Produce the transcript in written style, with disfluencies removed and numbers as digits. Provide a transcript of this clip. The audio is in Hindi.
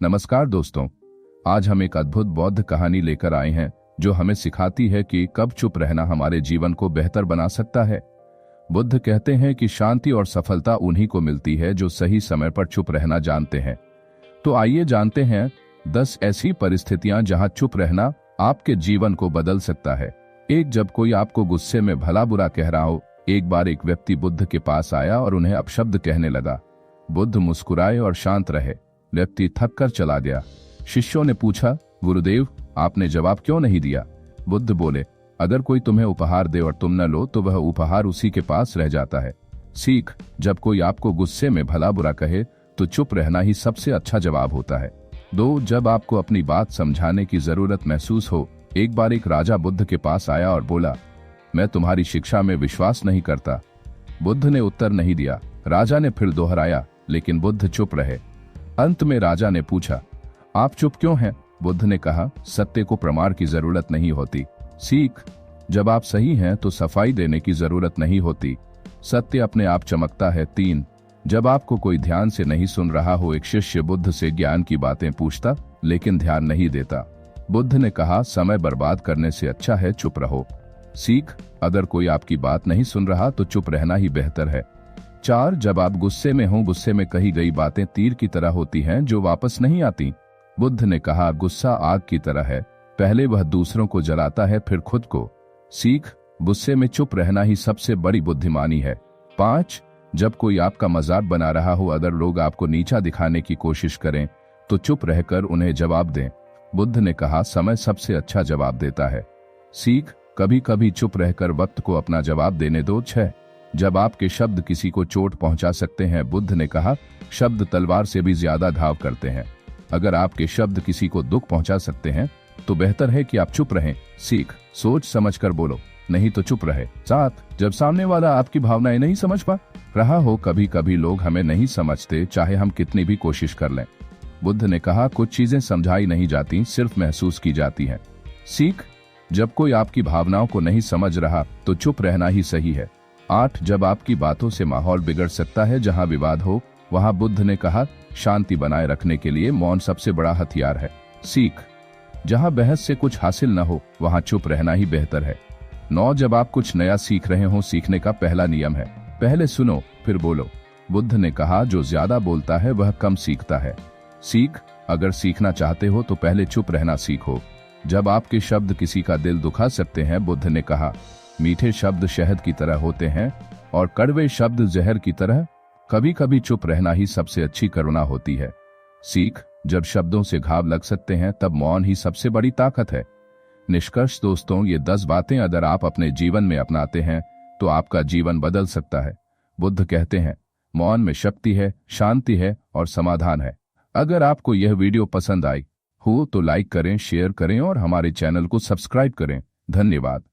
नमस्कार दोस्तों, आज हम एक अद्भुत बौद्ध कहानी लेकर आए हैं जो हमें सिखाती है कि कब चुप रहना हमारे जीवन को बेहतर बना सकता है। बुद्ध कहते हैं कि शांति और सफलता उन्हीं को मिलती है जो सही समय पर चुप रहना जानते हैं। तो आइए जानते हैं 10 ऐसी परिस्थितियां जहां चुप रहना आपके जीवन को बदल सकता है। एक, जब कोई आपको गुस्से में भला बुरा कह रहा हो। एक बार एक व्यक्ति बुद्ध के पास आया और उन्हें अपशब्द कहने लगा। बुद्ध मुस्कुराए और शांत रहे। व्यक्ति थक कर चला गया। शिष्यों ने पूछा, गुरुदेव, आपने जवाब क्यों नहीं दिया? बुद्ध बोले, अगर कोई तुम्हें उपहार दे और तुम न लो तो वह उपहार उसी के पास रह जाता है। सीख, जब कोई आपको गुस्से में भला बुरा कहे तो चुप रहना ही सबसे अच्छा जवाब होता है। 2, जब आपको अपनी बात समझाने की जरूरत महसूस हो। एक बार एक राजा बुद्ध के पास आया और बोला, मैं तुम्हारी शिक्षा में विश्वास नहीं करता। बुद्ध ने उत्तर नहीं दिया। राजा ने फिर दोहराया, लेकिन बुद्ध चुप रहे। अंत में राजा ने पूछा, आप चुप क्यों हैं? बुद्ध ने कहा, सत्य को प्रमाण की जरूरत नहीं होती। सीख, जब आप सही हैं तो सफाई देने की जरूरत नहीं होती। सत्य अपने आप चमकता है। 3, जब आपको कोई ध्यान से नहीं सुन रहा हो। एक शिष्य बुद्ध से ज्ञान की बातें पूछता लेकिन ध्यान नहीं देता। बुद्ध ने कहा, समय बर्बाद करने से अच्छा है चुप रहो। सीख, अगर कोई आपकी बात नहीं सुन रहा तो चुप रहना ही बेहतर है। 4, जब आप गुस्से में हो। गुस्से में कही गई बातें तीर की तरह होती हैं जो वापस नहीं आती। बुद्ध ने कहा, गुस्सा आग की तरह है, पहले वह दूसरों को जलाता है फिर खुद को। सीख, गुस्से में चुप रहना ही सबसे बड़ी बुद्धिमानी है। 5, जब कोई आपका मजाक बना रहा हो। अगर लोग आपको नीचा दिखाने की कोशिश करें तो चुप रहकर उन्हें जवाब दें। बुद्ध ने कहा, समय सबसे अच्छा जवाब देता है। सीख, कभी कभी चुप रहकर वक्त को अपना जवाब देने दो। 6, जब आपके शब्द किसी को चोट पहुंचा सकते हैं। बुद्ध ने कहा, शब्द तलवार से भी ज्यादा घाव करते हैं। अगर आपके शब्द किसी को दुख पहुंचा सकते हैं तो बेहतर है कि आप चुप रहें। सीख, सोच समझकर बोलो, नहीं तो चुप रहे। 7, जब सामने वाला आपकी भावनाएं नहीं समझ पा रहा हो। कभी कभी लोग हमें नहीं समझते, चाहे हम कितनी भी कोशिश कर लें। बुद्ध ने कहा, कुछ चीजें समझाई नहीं जाती, सिर्फ महसूस की जाती हैं। सीख, जब कोई आपकी भावनाओं को नहीं समझ रहा तो चुप रहना ही सही है। 8, जब आपकी बातों से माहौल बिगड़ सकता है। जहां विवाद हो वहां बुद्ध ने कहा, शांति बनाए रखने के लिए मौन सबसे बड़ा हथियार है। सीख, जहां बहस से कुछ हासिल न हो वहां चुप रहना ही बेहतर है। 9, जब आप कुछ नया सीख रहे हो। सीखने का पहला नियम है, पहले सुनो फिर बोलो। बुद्ध ने कहा, जो ज्यादा बोलता है वह कम सीखता है। सीख, अगर सीखना चाहते हो तो पहले चुप रहना सीखो। जब आपके शब्द किसी का दिल दुखा सकते हैं। बुद्ध ने कहा, मीठे शब्द शहद की तरह होते हैं और कड़वे शब्द जहर की तरह। कभी कभी चुप रहना ही सबसे अच्छी करुणा होती है। सीख, जब शब्दों से घाव लग सकते हैं तब मौन ही सबसे बड़ी ताकत है। निष्कर्ष दोस्तों, ये 10 बातें अगर आप अपने जीवन में अपनाते हैं तो आपका जीवन बदल सकता है। बुद्ध कहते हैं, मौन में शक्ति है, शांति है और समाधान है। अगर आपको यह वीडियो पसंद आई हो तो लाइक करें, शेयर करें और हमारे चैनल को सब्सक्राइब करें। धन्यवाद।